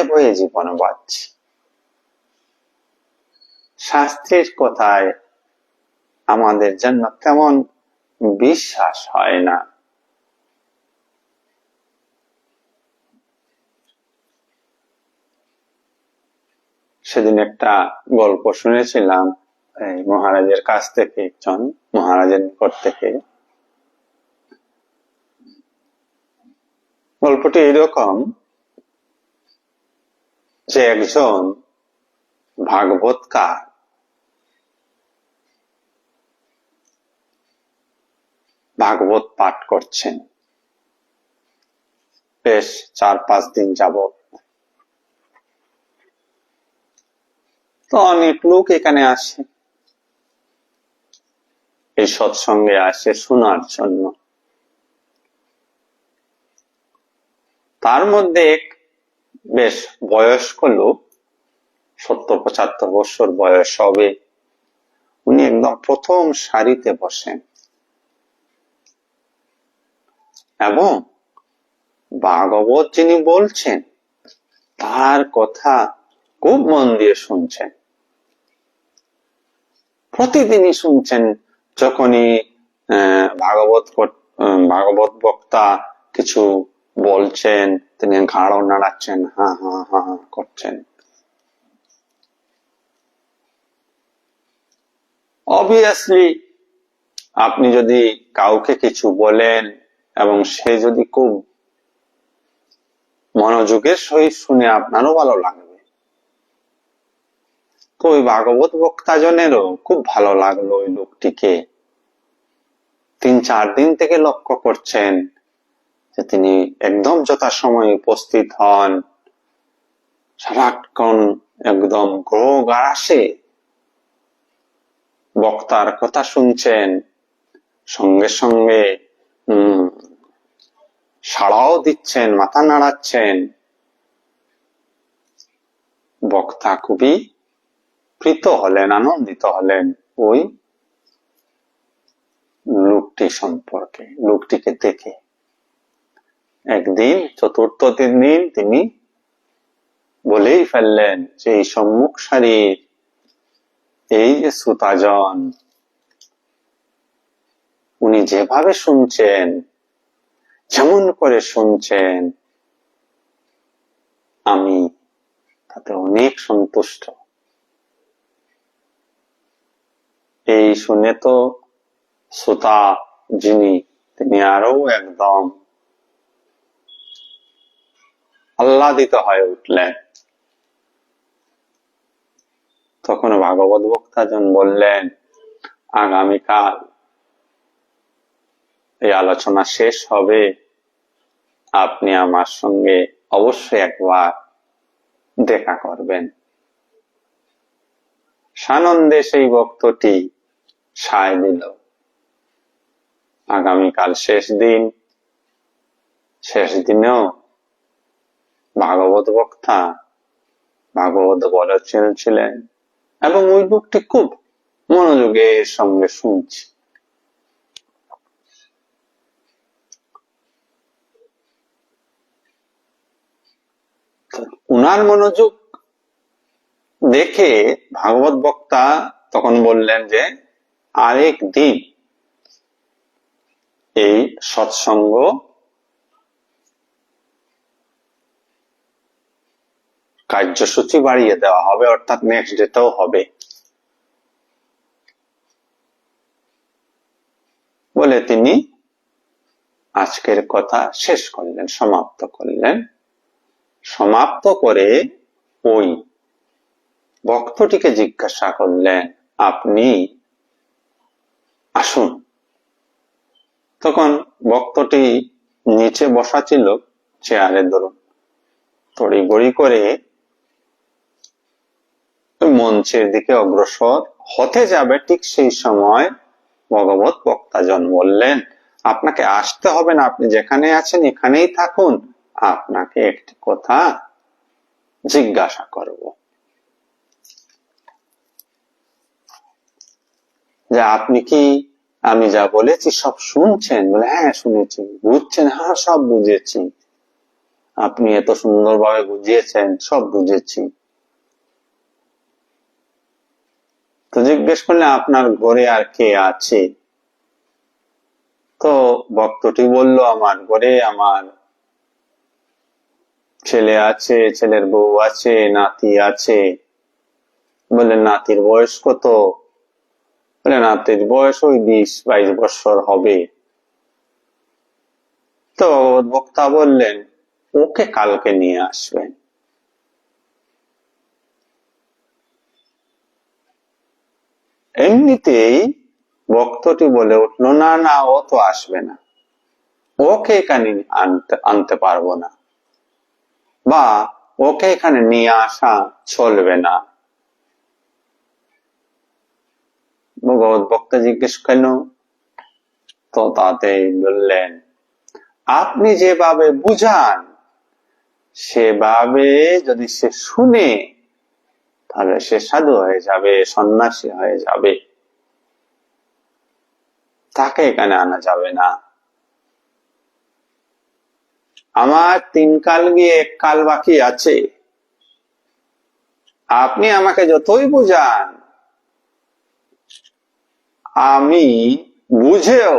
Speaker 1: ভয়ে জীবন বাঁচছি। শাস্ত্রের কথায় আমাদের জন্য তেমন বিশ্বাস হয় না। সেদিন একটা গল্প শুনেছিলাম এই মহারাজের কাছ থেকে, একজন মহারাজের নিকট থেকে। গল্পটি এইরকম যে একজন ভাগবতকার ভাগবত পাঠ করছেন বেশ 4-5 দিন যাবত। তো অনেক লোক এখানে আসে, এই সৎসঙ্গে আসে শোনার জন্য। তার মধ্যে এক বেশ বয়স্ক লোক, 70-75 বছর বয়স হবে, উনি একদম প্রথম সারিতে বসেন এবং ভাগবত যিনি বলছেন তার কথা খুব মন দিয়ে শুনছেন। প্রতিদিনই শুনছেন, যখনই ভাগবত বক্তা কিছু বলছেন তিনি ঘাড়ও নাড়াচ্ছেন, হা হা হা করছেন। অবভিয়াসলি আপনি যদি কাউকে কিছু বলেন এবং সে যদি খুব মনোযোগের সহিত শুনে আপনারও ভালো লাগবে। তো ওই ভাগবত বক্তা জনেরও খুব ভালো লাগলো ওই লোকটিকে। 3-4 দিন থেকে লক্ষ্য করছেন যে তিনি একদম যথাসময়ে উপস্থিত হন, সারাক্ষণ একদম গ্রহগ্রাসে বক্তার কথা শুনছেন, সঙ্গে সঙ্গে সাড়াও দিচ্ছেন, মাথা নাড়াচ্ছেন। বক্তা খুবই প্রীত হলেন, আনন্দিত হলেন ওই লোকটি সম্পর্কে, লোকটিকে দেখে। একদিন চতুর্থ দিন তিনি বলেই ফেললেন যে এই সম্মুখ সারির এই যে শ্রোতাজন, উনি যেভাবে শুনছেন, যেমন করে শুনছেন, আমি তাতে অনেক সন্তুষ্ট। এই শুনে তো শ্রোতা যিনি, তিনি আরো একদম আহ্লাদিত হয়ে উঠলেন। তখন ভাগবত বক্তাজন বললেন, আগামীকাল এই আলোচনা শেষ হবে, আপনি আমার সঙ্গে অবশ্যই একবার দেখা করবেন। সানন্দে সেই ভক্তটি সায় দিল। আগামীকাল শেষ দিন, শেষ দিনেও ভাগবত বক্তা ভাগবত বলছিলেন এবং ওই লোকটি খুব মনোযোগের সঙ্গে শুনছে। উনার মনোযোগ দেখে ভাগবত বক্তা তখন বললেন যে আরেক দিন এই সৎসঙ্গ কার্যসূচি বাড়িয়ে দেওয়া হবে, অর্থাৎ নেক্সট ডেতেও হবে বলে তিনি আজকের কথা শেষ করলেন, সমাপ্ত করলেন। সমাপ্ত করে ওই ভক্তটিকে জিজ্ঞাসা করলেন, আপনি আসুন। তখন ভক্তটি নিচে বসা ছিল চেয়ারে ধরুন, তড়িঘড়ি করে মঞ্চের দিকে অগ্রসর হতে যাবে, ঠিক সেই সময় ভগবত বক্তাজন বললেন, আপনাকে আসতে হবে না, আপনি যেখানে আছেন এখানেই থাকুন, আপনাকে একটি কথা জিজ্ঞাসা করব। যে আপনি কি আমি যা বলেছি সব শুনছেন? বলে হ্যাঁ শুনেছি। বুঝছেন? হ্যাঁ সব বুঝেছি। আপনি এত সুন্দরভাবে বুঝিয়েছেন, সব বুঝেছি। তো জিজ্ঞেস করলে আপনার ঘরে আর কে আছে? তো ভক্তটি বলল, আমার ঘরে আমার ছেলে আছে, ছেলের বউ আছে, নাতি আছে। বলে নাতির বয়স কত? বলে নাতির বয়স ওই 20-22 বছর হবে। তো বক্তা বললেন, ওকে কালকে নিয়ে আসবেন। এমনিতেই ভক্তটি বলে উঠল, না না, ও তো আসবে না, ওকে এখানে আনতে পারবো না, বা ওকে এখানে নিয়ে আসা চলবে না। ভগবত বক্তা জিজ্ঞেস কেন? তো তাতেই বললেন, আপনি যেভাবে বুঝান সেভাবে যদি সে শুনে তাহলে সে সাধু হয়ে যাবে, সন্ন্যাসী হয়ে যাবে, তাকে এখানে আনা যাবে না। আমার 3 কাল গিয়ে 1 কাল বাকি আছে, আপনি আমাকে যতই বুঝান আমি বুঝেও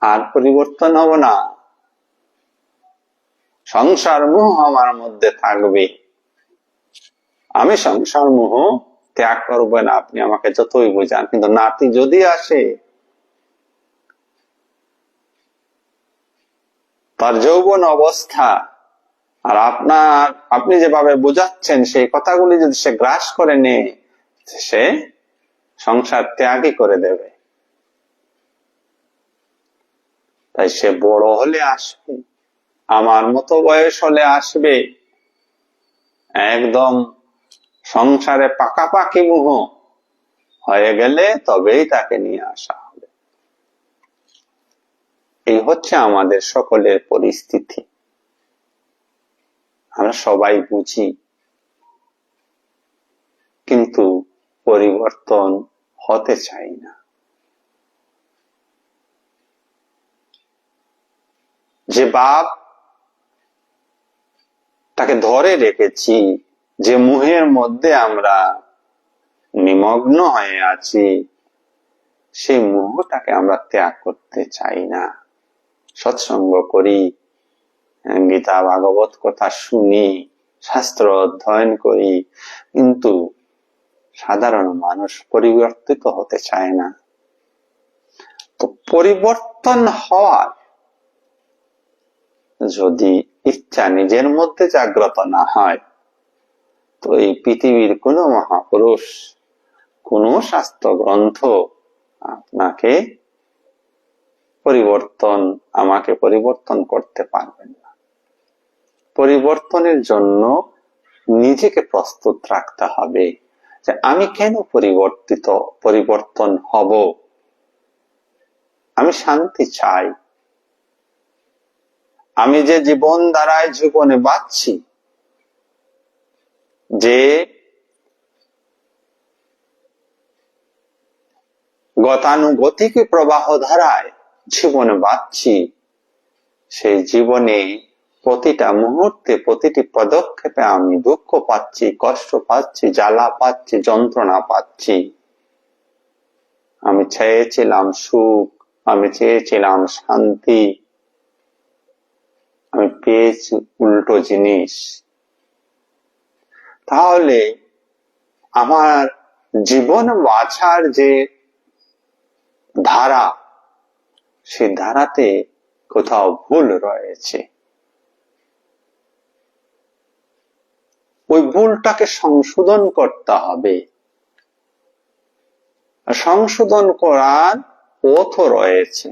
Speaker 1: আর পরিবর্তন হব না, সংসার মোহ আমার মধ্যে থাকবে, আমি সংসার মোহ ত্যাগ করবো না, আপনি আমাকে যতই বুঝান। কিন্তু নাতি যদি আসে, তার যৌবন অবস্থা আর আপনি যেভাবে বোঝাচ্ছেন সেই কথাগুলি যদি সে গ্রাস করে নেয়, সে সংসার ত্যাগই করে দেবে। তাই সে বড় হলে আসবে, আমার মতো বয়স হলে আসবে, একদম সংসারে পাকাপাকি মোহ হয়ে গেলে তবেই তাকে নিয়ে আসা হবে। এই হচ্ছে আমাদের সকলের পরিস্থিতি। আমরা সবাই বুঝি, কিন্তু পরিবর্তন হতে চাই না। যে বাপ তাকে ধরে রেখেছি, যে মোহের মধ্যে আমরা নিমগ্ন হয়ে আছি, সেই মোহটাকে আমরা ত্যাগ করতে চাই না। সৎসঙ্গ করি, গীতা ভাগবত কথা শুনি, শাস্ত্র অধ্যয়ন করি, কিন্তু সাধারণ মানুষ পরিবর্তিত হতে চায় না। তো পরিবর্তন হওয়ার যদি ইচ্ছা নিজের মধ্যে জাগ্রত না হয়, তো এই পৃথিবীর কোনো মহাপুরুষ, কোনো শাস্ত্র গ্রন্থ আপনাকে আমাকে পরিবর্তন করতে পারবেন না। পরিবর্তনের জন্য নিজেকে প্রস্তুত রাখতে হবে যে আমি কেন পরিবর্তন হব। আমি শান্তি চাই। আমি যে জীবন দ্বারায় জীবনে বাঁচছি, যে গতানুগতিক প্রবাহ ধারায় জীবনে বাঁচছি, সেই জীবনে প্রতিটা মুহূর্তে, প্রতিটি পদক্ষেপে আমি দুঃখ পাচ্ছি, কষ্ট পাচ্ছি, জ্বালা পাচ্ছি, যন্ত্রণা পাচ্ছি। আমি চেয়েছিলাম সুখ, আমি চেয়েছিলাম শান্তি, আমি পেয়েছি উল্টো জিনিস। তাহলে আমার জীবন বাঁচার যে ধারা, সেই ধারাতে কোথাও ভুল রয়েছে। ওই ভুলটাকে সংশোধন করতে হবে। সংশোধন করার পথ রয়েছে,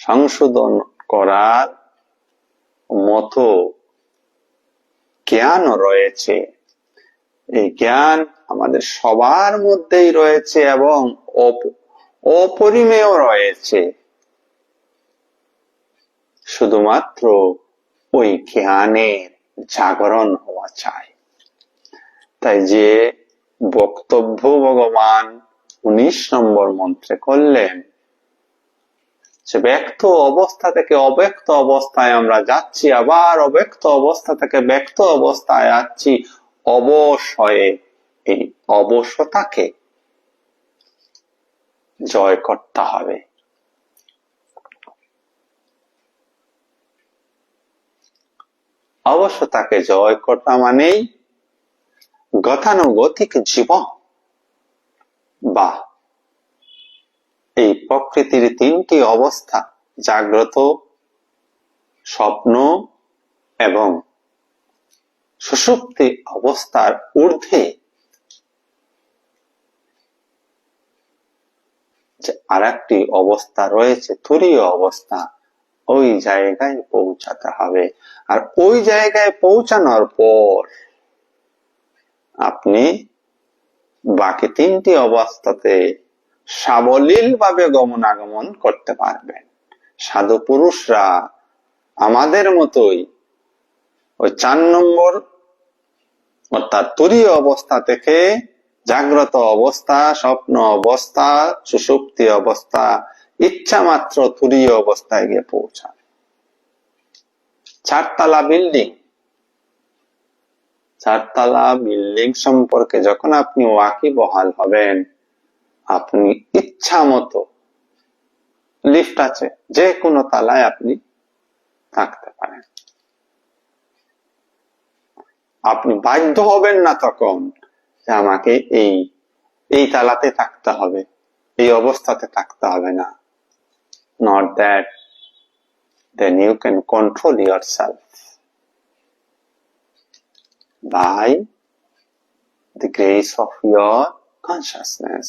Speaker 1: সংশোধন করার মতো জ্ঞান রয়েছে। এই জ্ঞান আমাদের সবার মধ্যেই রয়েছে এবং অপরিমেয় রয়েছে। শুধুমাত্র ওই জ্ঞানের জাগরণ হওয়া চাই। তাই যে বক্তব্য ভগবান 19 নম্বর মন্ত্রে করলেন, যে ব্যক্ত অবস্থা থেকে অব্যক্ত অবস্থায় আমরা যাচ্ছি, আবার অব্যক্ত অবস্থা থেকে ব্যক্ত অবস্থায় যাচ্ছি অবশ্যই। এই অবশ্যতাকে জয় করতে হবে। অবশ্যতাকে জয় করা মানেই গতানুগতিক জীবন বা এই প্রকৃতির 3টি অবস্থা, জাগ্রত, স্বপ্ন এবং সুষুপ্তি অবস্থার ঊর্ধ্বে যে আরেকটি অবস্থা রয়েছে, তুরীয় অবস্থা, ওই জায়গায় পৌঁছাতে হবে। আর ওই জায়গায় পৌঁছানোর পর আপনি বাকি 3টি অবস্থাতে সাবলীল ভাবে গমনাগমন করতে পারবেন। সাধু পুরুষরা আমাদের মতোই ওই 4 নম্বর অর্থাৎ তুরীয় অবস্থা থেকে জাগ্রত অবস্থা, স্বপ্ন অবস্থা, সুষুপ্তি অবস্থা, ইচ্ছা মাত্র তুরীয় অবস্থায় গিয়ে পৌঁছান। 4তলা বিল্ডিং, 4তলা বিল্ডিং সম্পর্কে যখন আপনি ওয়াকিবহাল হবেন, আপনি ইচ্ছা মতো, লিফট আছে, যে কোনো তলায় আপনি থাকতে পারেন। আপনি বাধ্য হবেন না তখন যে আমাকে এই তালাতে থাকতে হবে, এই অবস্থাতে থাকতে হবে না। Not that, then you can control yourself by the grace of your consciousness,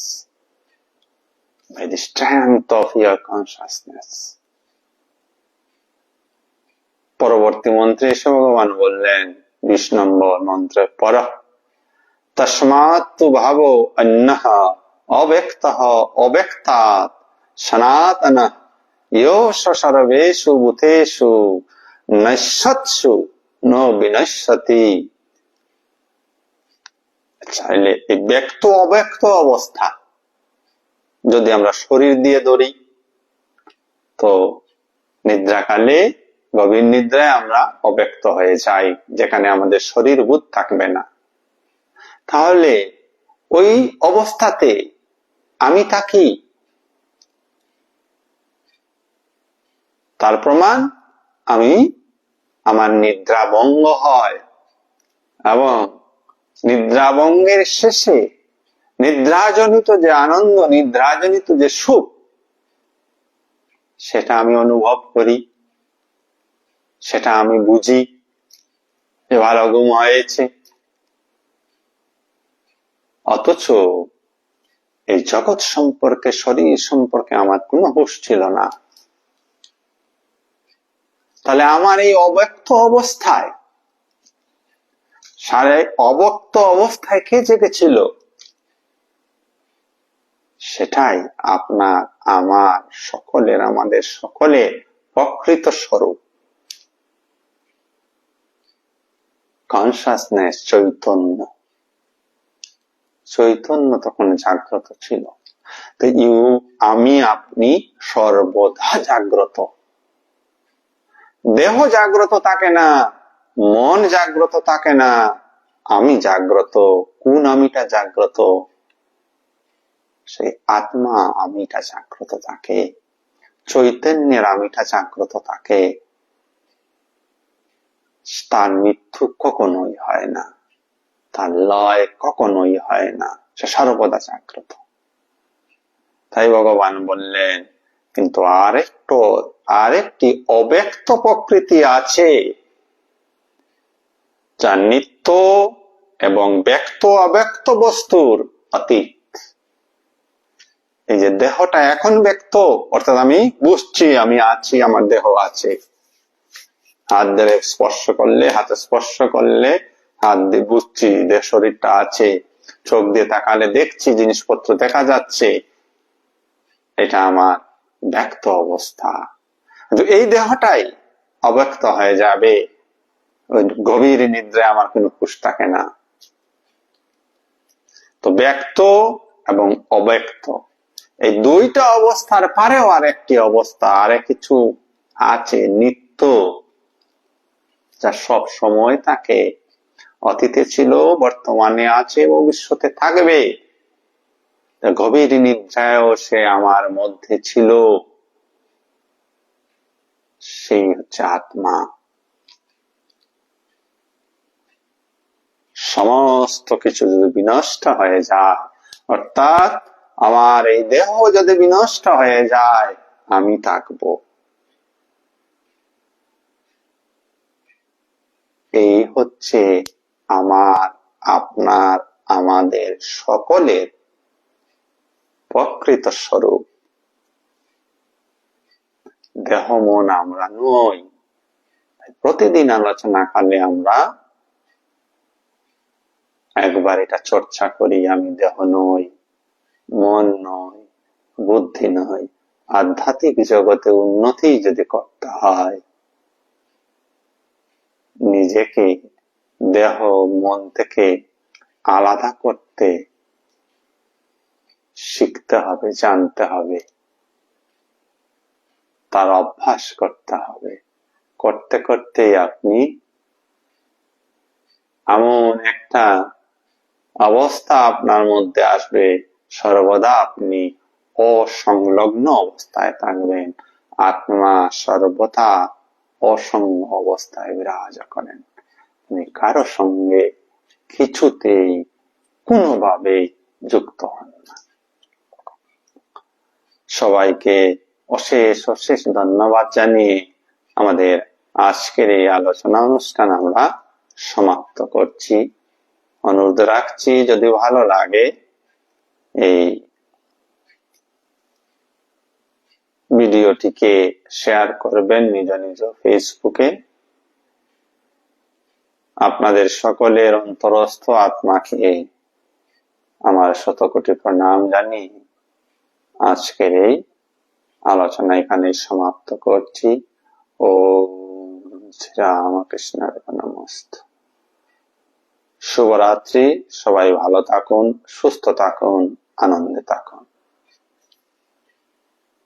Speaker 1: by the strength of your consciousness. পরবর্তী মন্ত্রে এসে ভগবান বললেন 20 নম্বর মন্ত্রের পর, তস্মাৎ ভাবো অন্যঃ অব্যক্তঃ অব্যক্তাৎ সনাতনঃ ইয়োষ সর্বেষু ভূতেষু নশ্যৎসু ন বিনশ্যতি। চাইলে এই ব্যক্ত অব্যক্ত অবস্থা যদি আমরা শরীর দিয়ে ধরি, তো নিদ্রাকালে গভীর নিদ্রায় আমরা অব্যক্ত হয়ে যাই, যেখানে আমাদের শরীর বোধ থাকবে না। তাহলে ওই অবস্থাতে আমি থাকি, তার প্রমাণ আমার নিদ্রা ভঙ্গ হয়, এবং নিদ্রাভঙ্গের শেষে নিদ্রাজনিত যে আনন্দ, নিদ্রাজনিত যে সুখ, সেটা আমি অনুভব করি, সেটা আমি বুঝি যে ভালো ঘুম হয়েছে। অথচ এই জগৎ সম্পর্কে, শরীর সম্পর্কে আমার কোনো হুঁশ ছিল না। তাহলে আমার এই অব্যক্ত অবস্থায়, অব্যক্ত অবস্থায় কে জেগেছিল? সেটাই আপনার, আমার, সকলের, আমাদের সকলের প্রকৃত স্বরূপ, কনসাসনেস, চৈতন্য। চৈতন্য তখন জাগ্রত ছিল। তো আমি, আপনি সর্বদা জাগ্রত। দেহ জাগ্রত থাকে না, মন জাগ্রত থাকে না, আমি জাগ্রত। কোন আমিটা জাগ্রত? সেই আত্মা আমিটা জাগ্রত থাকে, চৈতন্যের আমিটা জাগ্রত থাকে। তার মৃত্যু কখনোই হয় না, তার লয় কখনোই হয় না, সে সর্বদা জাগ্রত। তাই ভগবান বললেন, কিন্তু আরেকটি অব্যক্ত প্রকৃতি আছে, যা নিত্য এবং ব্যক্ত অব্যক্ত বস্তুর অতীত। এই যে দেহটা এখন ব্যক্ত, অর্থাৎ আমি বুঝছি আমি আছি, আমার দেহ আছে। হাত দিয়ে স্পর্শ করলে, হাতে স্পর্শ করলে হাত দিয়ে বুঝছি যে শরীরটা আছে, চোখ দিয়ে তাকালে দেখছি জিনিসপত্র দেখা যাচ্ছে, এটা আমার ব্যক্ত অবস্থা। কিন্তু এই দেহটাই অব্যক্ত হয়ে যাবে, ওই গভীর নিদ্রায় আমার কোনো হুঁশ থাকে না। তো ব্যক্ত এবং অব্যক্ত, এই দুইটা অবস্থার পারেও আরেকটি অবস্থা, আরেক কিছু আছে, নিত্য, যা সব সময় থাকে, অতীতে ছিল, বর্তমানে আছে, ভবিষ্যতে থাকবে। গভীর নিদ্রায়ও সে আমার মধ্যে ছিল, সেই হচ্ছে আত্মা। সমস্ত কিছু যদি বিনষ্ট হয়ে যায়, অর্থাৎ আমার এই দেহ যদি বিনষ্ট হয়ে যায়, আমি থাকব। এই হচ্ছে আমার, আপনার, আমাদের সকলের প্রকৃত স্বরূপ। দেহ মন আমরা নই। প্রতিদিন আলোচনা করলে আমরা একবার এটা চর্চা করি, আমি দেহ নই, মন নই, বুদ্ধি নই। আধ্যাত্মিক জগতে উন্নতি যদি করতে হয়, নিজেকে দেহ মন থেকে আলাদা করতে শিখতে হবে, জানতে হবে, তার অভ্যাস করতে হবে। করতে করতেই আপনি এমন একটা অবস্থা আপনার মধ্যে আসবে, সর্বদা আপনি অসংলগ্ন অবস্থায় থাকবেন। আত্মা সর্বদা অসংগ অবস্থায় বিরাজ করেন। তিনি কারো সঙ্গে কিছুতেই কোনোভাবে যুক্ত হন না। সবাইকে অশেষ অশেষ ধন্যবাদ জানিয়ে আমাদের আজকের এই আলোচনা অনুষ্ঠান আমরা সমাপ্ত করছি। অনুরোধ রাখছি, যদি ভালো লাগে এই ভিডিওটিকে শেয়ার করবেন নিজ নিজ ফেসবুকে। আপনাদের সকলের অন্তরস্থ আত্মাকে আমার শতকোটি প্রণাম জানিয়ে আজকের এই আলোচনা এখানেই সমাপ্ত করছি। ও শ্রীরামকৃষ্ণের নমস্তে। শুভরাত্রি। সবাই ভালো থাকুন, সুস্থ থাকুন, আনন্দে থাকুন।